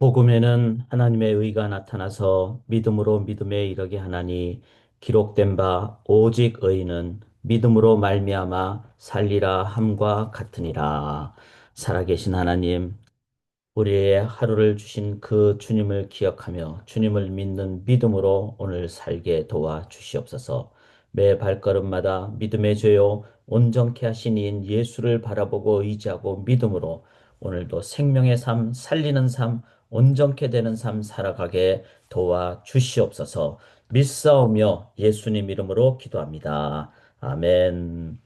복음에는 하나님의 의가 나타나서 믿음으로 믿음에 이르게 하나니 기록된 바 오직 의인은 믿음으로 말미암아 살리라 함과 같으니라. 살아계신 하나님, 우리의 하루를 주신 그 주님을 기억하며 주님을 믿는 믿음으로 오늘 살게 도와 주시옵소서. 매 발걸음마다 믿음의 죄요 온전케 하신 이인 예수를 바라보고 의지하고 믿음으로 오늘도 생명의 삶, 살리는 삶, 온전케 되는 삶 살아가게 도와 주시옵소서. 믿사오며 예수님 이름으로 기도합니다. 아멘.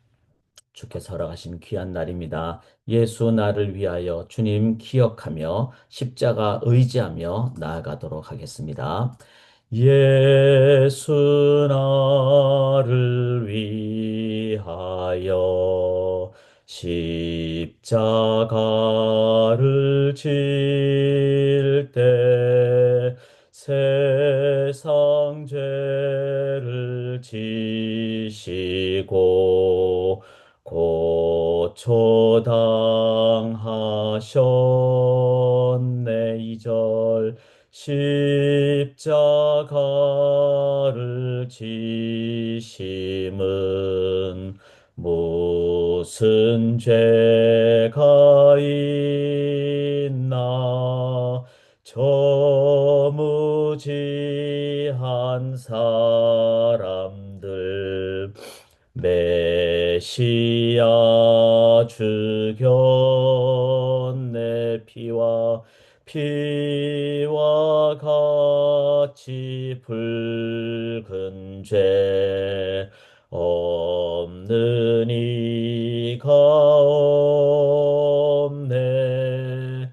주께서 허락하신 귀한 날입니다. 예수 나를 위하여 주님 기억하며 십자가 의지하며 나아가도록 하겠습니다. 예수 나를 위하여 십자가를 질 때 세상 죄를 지시고 고초당하셨네. 이절 십자가를 지심은 무슨 죄가 있나. 저 무지한 사람들 메시아 죽였네. 피와 같이 붉은 죄 없는 이가 없네.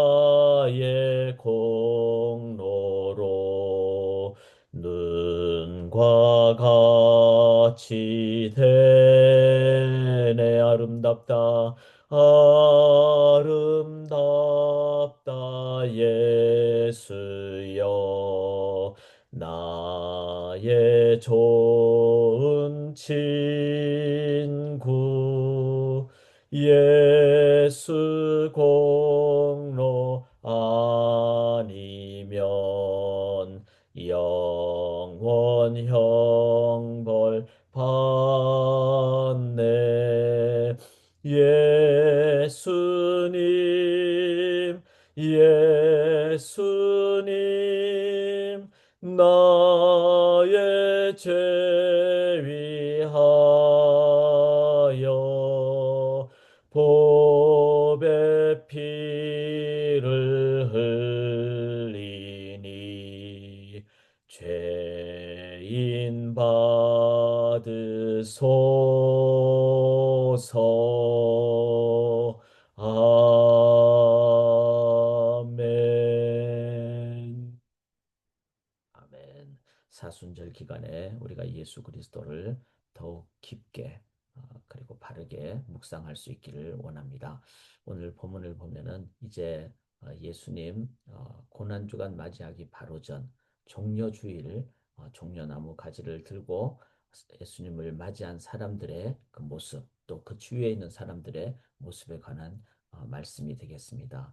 십자가의 공로로 눈과 같이 되네. 아름답다 아름답다 예수여. 나의 좋은 친구 예수 공로 아니면 영원 형벌 받네. 예수님, 나의 죄 위하여 보배 피를 흘리니 죄인 받으소서. 아멘. 아멘. 사순절 기간에 우리가 예수 그리스도를 더욱 깊게 그리고 바르게 묵상할 수 있기를 원합니다. 오늘 본문을 보면은 이제 예수님 고난주간 맞이하기 바로 전 종려주일 종려나무 가지를 들고 예수님을 맞이한 사람들의 그 모습, 또 그 주위에 있는 사람들의 모습에 관한 말씀이 되겠습니다.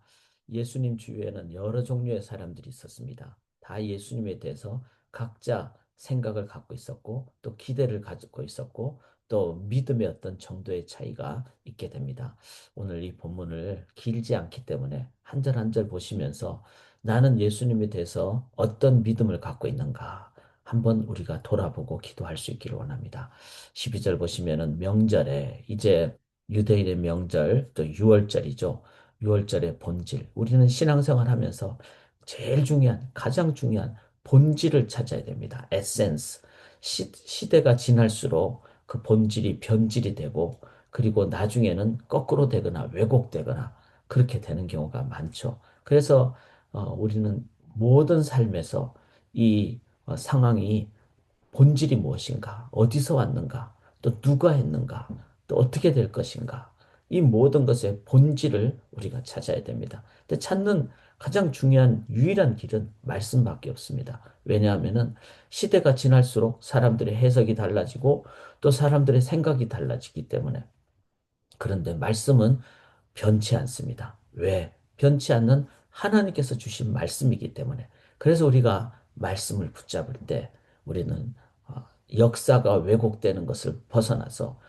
예수님 주위에는 여러 종류의 사람들이 있었습니다. 다 예수님에 대해서 각자 생각을 갖고 있었고 또 기대를 가지고 있었고 또 믿음의 어떤 정도의 차이가 있게 됩니다. 오늘 이 본문을 길지 않기 때문에 한 절 한 절 보시면서 나는 예수님에 대해서 어떤 믿음을 갖고 있는가 한번 우리가 돌아보고 기도할 수 있기를 원합니다. 12절 보시면은 명절에 이제 유대인의 명절 또 6월절이죠. 6월절의 본질. 우리는 신앙생활 하면서 제일 중요한 가장 중요한 본질을 찾아야 됩니다. 에센스. 시대가 지날수록 그 본질이 변질이 되고 그리고 나중에는 거꾸로 되거나 왜곡되거나 그렇게 되는 경우가 많죠. 그래서 우리는 모든 삶에서 이 상황이 본질이 무엇인가, 어디서 왔는가, 또 누가 했는가, 또 어떻게 될 것인가. 이 모든 것의 본질을 우리가 찾아야 됩니다. 근데 찾는 가장 중요한 유일한 길은 말씀밖에 없습니다. 왜냐하면은 시대가 지날수록 사람들의 해석이 달라지고 또 사람들의 생각이 달라지기 때문에. 그런데 말씀은 변치 않습니다. 왜? 변치 않는 하나님께서 주신 말씀이기 때문에. 그래서 우리가 말씀을 붙잡을 때 우리는 역사가 왜곡되는 것을 벗어나서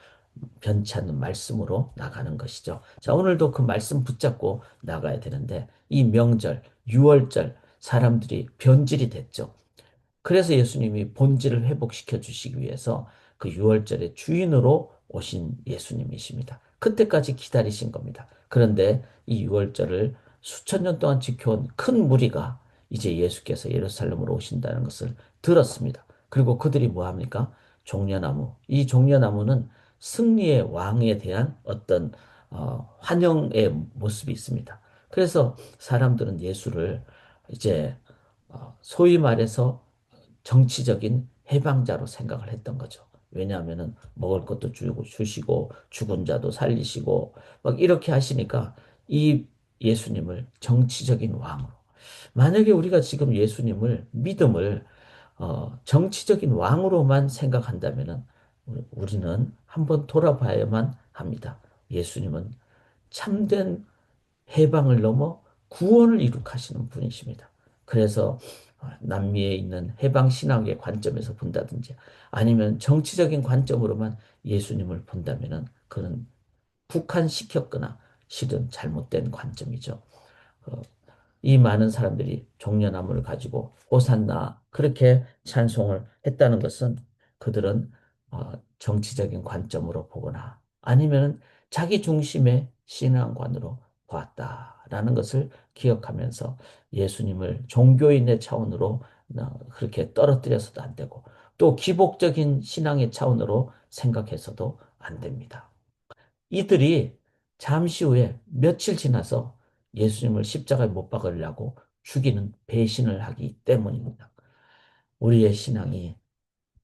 변치 않는 말씀으로 나가는 것이죠. 자, 오늘도 그 말씀 붙잡고 나가야 되는데 이 명절, 유월절 사람들이 변질이 됐죠. 그래서 예수님이 본질을 회복시켜 주시기 위해서 그 유월절의 주인으로 오신 예수님이십니다. 그때까지 기다리신 겁니다. 그런데 이 유월절을 수천 년 동안 지켜온 큰 무리가 이제 예수께서 예루살렘으로 오신다는 것을 들었습니다. 그리고 그들이 뭐 합니까? 종려나무. 이 종려나무는 승리의 왕에 대한 어떤 환영의 모습이 있습니다. 그래서 사람들은 예수를 이제 소위 말해서 정치적인 해방자로 생각을 했던 거죠. 왜냐하면은 먹을 것도 주시고 죽은 자도 살리시고 막 이렇게 하시니까 이 예수님을 정치적인 왕으로. 만약에 우리가 지금 예수님을 믿음을 정치적인 왕으로만 생각한다면은 우리는 한번 돌아봐야만 합니다. 예수님은 참된 해방을 넘어 구원을 이룩하시는 분이십니다. 그래서 남미에 있는 해방 신학의 관점에서 본다든지 아니면 정치적인 관점으로만 예수님을 본다면은 그는 국한시켰거나 실은 잘못된 관점이죠. 어, 이 많은 사람들이 종려나무를 가지고 호산나 그렇게 찬송을 했다는 것은 그들은 정치적인 관점으로 보거나 아니면 자기 중심의 신앙관으로 보았다라는 것을 기억하면서 예수님을 종교인의 차원으로 그렇게 떨어뜨려서도 안 되고 또 기복적인 신앙의 차원으로 생각해서도 안 됩니다. 이들이 잠시 후에 며칠 지나서 예수님을 십자가에 못 박으려고 죽이는 배신을 하기 때문입니다. 우리의 신앙이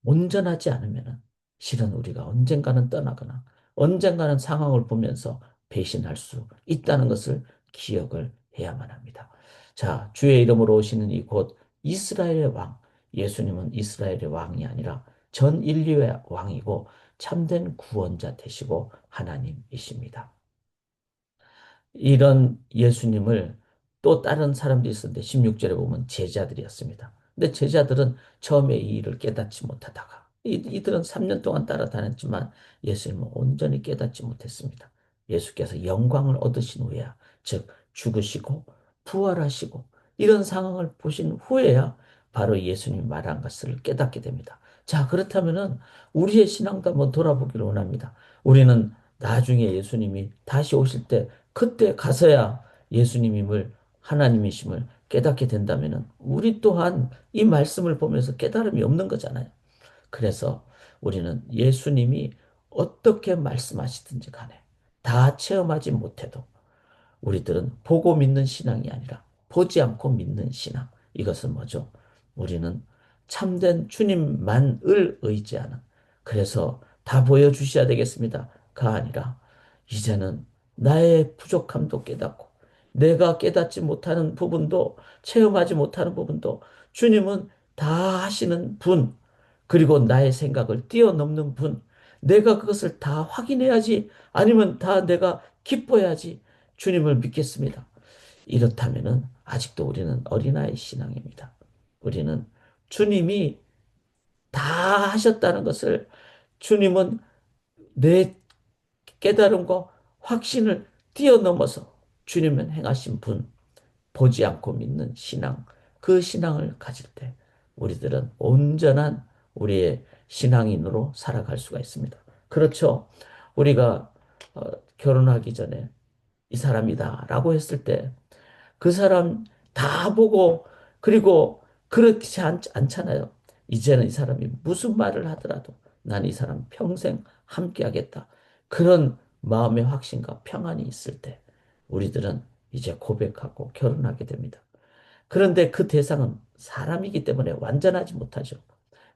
온전하지 않으면 실은 우리가 언젠가는 떠나거나 언젠가는 상황을 보면서 배신할 수 있다는 것을 기억을 해야만 합니다. 자, 주의 이름으로 오시는 이곳 이스라엘의 왕, 예수님은 이스라엘의 왕이 아니라 전 인류의 왕이고 참된 구원자 되시고 하나님이십니다. 이런 예수님을 또 다른 사람들이 있었는데 16절에 보면 제자들이었습니다. 근데 제자들은 처음에 이 일을 깨닫지 못하다가 이들은 3년 동안 따라다녔지만 예수님은 온전히 깨닫지 못했습니다. 예수께서 영광을 얻으신 후에야 즉 죽으시고 부활하시고 이런 상황을 보신 후에야 바로 예수님이 말한 것을 깨닫게 됩니다. 자, 그렇다면은 우리의 신앙도 한번 돌아보기를 원합니다. 우리는 나중에 예수님이 다시 오실 때 그때 가서야 예수님임을 하나님이심을 깨닫게 된다면 우리 또한 이 말씀을 보면서 깨달음이 없는 거잖아요. 그래서 우리는 예수님이 어떻게 말씀하시든지 간에 다 체험하지 못해도 우리들은 보고 믿는 신앙이 아니라 보지 않고 믿는 신앙. 이것은 뭐죠? 우리는 참된 주님만을 의지하는. 그래서 다 보여주셔야 되겠습니다.가 아니라 이제는 나의 부족함도 깨닫고 내가 깨닫지 못하는 부분도 체험하지 못하는 부분도 주님은 다 하시는 분. 그리고 나의 생각을 뛰어넘는 분. 내가 그것을 다 확인해야지 아니면 다 내가 기뻐야지 주님을 믿겠습니다. 이렇다면은 아직도 우리는 어린아이 신앙입니다. 우리는 주님이 다 하셨다는 것을 주님은 내 깨달음과 확신을 뛰어넘어서 주님은 행하신 분, 보지 않고 믿는 신앙, 그 신앙을 가질 때 우리들은 온전한 우리의 신앙인으로 살아갈 수가 있습니다. 그렇죠. 우리가 결혼하기 전에 이 사람이다라고 했을 때 그 사람 다 보고 그리고 그렇지 않잖아요. 이제는 이 사람이 무슨 말을 하더라도 난 이 사람 평생 함께 하겠다. 그런 마음의 확신과 평안이 있을 때 우리들은 이제 고백하고 결혼하게 됩니다. 그런데 그 대상은 사람이기 때문에 완전하지 못하죠.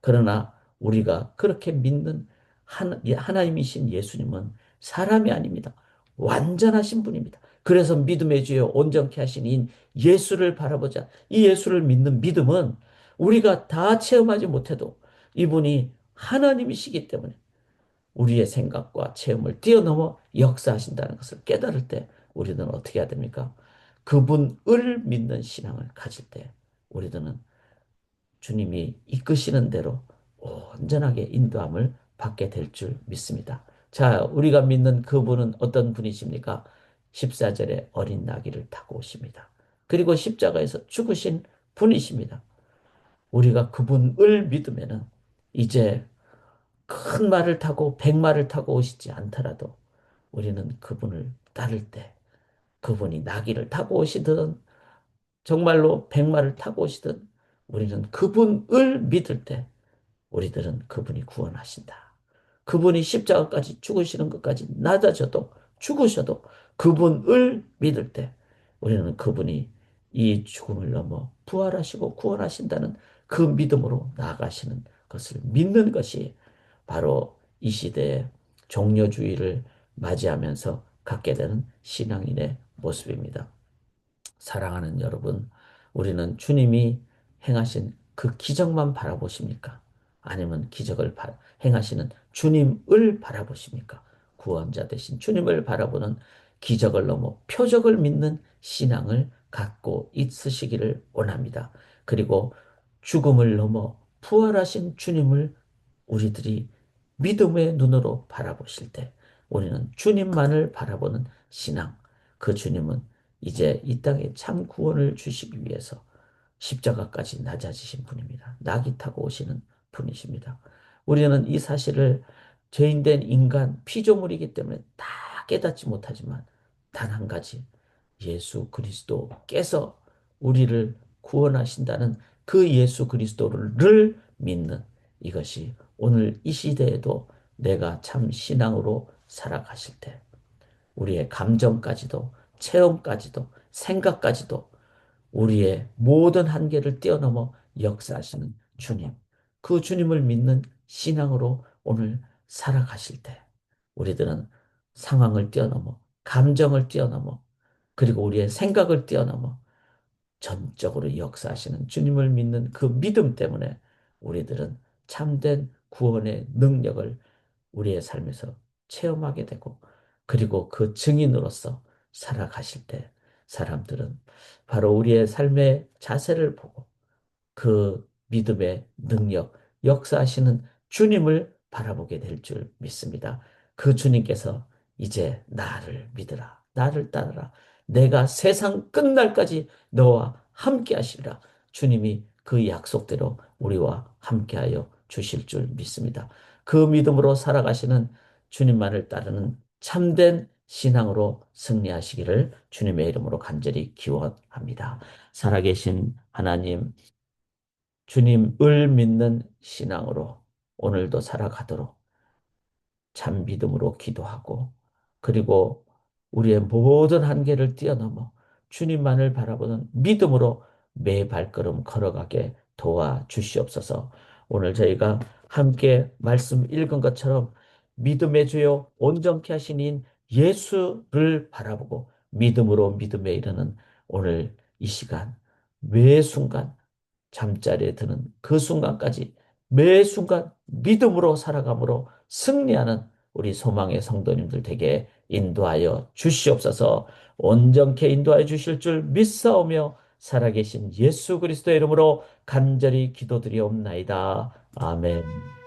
그러나 우리가 그렇게 믿는 하나님이신 예수님은 사람이 아닙니다. 완전하신 분입니다. 그래서 믿음의 주여 온전케 하신 이 예수를 바라보자. 이 예수를 믿는 믿음은 우리가 다 체험하지 못해도 이분이 하나님이시기 때문에 우리의 생각과 체험을 뛰어넘어 역사하신다는 것을 깨달을 때 우리는 어떻게 해야 됩니까? 그분을 믿는 신앙을 가질 때 우리들은 주님이 이끄시는 대로 온전하게 인도함을 받게 될 줄 믿습니다. 자, 우리가 믿는 그분은 어떤 분이십니까? 14절에 어린 나귀를 타고 오십니다. 그리고 십자가에서 죽으신 분이십니다. 우리가 그분을 믿으면은 이제 큰 말을 타고 백마를 타고 오시지 않더라도 우리는 그분을 따를 때 그분이 나귀를 타고 오시든 정말로 백마를 타고 오시든 우리는 그분을 믿을 때 우리들은 그분이 구원하신다. 그분이 십자가까지 죽으시는 것까지 낮아져도 죽으셔도 그분을 믿을 때 우리는 그분이 이 죽음을 넘어 부활하시고 구원하신다는 그 믿음으로 나아가시는 것을 믿는 것이 바로 이 시대의 종려주의를 맞이하면서 갖게 되는 신앙인의 모습입니다. 사랑하는 여러분, 우리는 주님이 행하신 그 기적만 바라보십니까? 아니면 행하시는 주님을 바라보십니까? 구원자 되신 주님을 바라보는 기적을 넘어 표적을 믿는 신앙을 갖고 있으시기를 원합니다. 그리고 죽음을 넘어 부활하신 주님을 우리들이 믿음의 눈으로 바라보실 때 우리는 주님만을 바라보는 신앙, 그 주님은 이제 이 땅에 참 구원을 주시기 위해서 십자가까지 낮아지신 분입니다. 낙이 타고 오시는 분이십니다. 우리는 이 사실을 죄인된 인간, 피조물이기 때문에 다 깨닫지 못하지만 단 한 가지, 예수 그리스도께서 우리를 구원하신다는 그 예수 그리스도를 믿는 이것이 오늘 이 시대에도 내가 참 신앙으로 살아가실 때 우리의 감정까지도 체험까지도 생각까지도 우리의 모든 한계를 뛰어넘어 역사하시는 주님, 그 주님을 믿는 신앙으로 오늘 살아가실 때 우리들은 상황을 뛰어넘어 감정을 뛰어넘어 그리고 우리의 생각을 뛰어넘어 전적으로 역사하시는 주님을 믿는 그 믿음 때문에 우리들은 참된 구원의 능력을 우리의 삶에서 체험하게 되고 그리고 그 증인으로서 살아가실 때 사람들은 바로 우리의 삶의 자세를 보고 그 믿음의 능력, 역사하시는 주님을 바라보게 될 줄 믿습니다. 그 주님께서 이제 나를 믿으라, 나를 따르라. 내가 세상 끝날까지 너와 함께 하시리라. 주님이 그 약속대로 우리와 함께하여 주실 줄 믿습니다. 그 믿음으로 살아가시는 주님만을 따르는 참된 신앙으로 승리하시기를 주님의 이름으로 간절히 기원합니다. 살아계신 하나님, 주님을 믿는 신앙으로 오늘도 살아가도록 참 믿음으로 기도하고 그리고 우리의 모든 한계를 뛰어넘어 주님만을 바라보는 믿음으로 매 발걸음 걸어가게 도와주시옵소서. 오늘 저희가 함께 말씀 읽은 것처럼 믿음의 주요 온전케 하신 인 예수를 바라보고 믿음으로 믿음에 이르는 오늘 이 시간 매 순간 잠자리에 드는 그 순간까지 매 순간 믿음으로 살아감으로 승리하는 우리 소망의 성도님들 되게 인도하여 주시옵소서. 온전케 인도하여 주실 줄 믿사오며 살아계신 예수 그리스도의 이름으로 간절히 기도드리옵나이다. 아멘.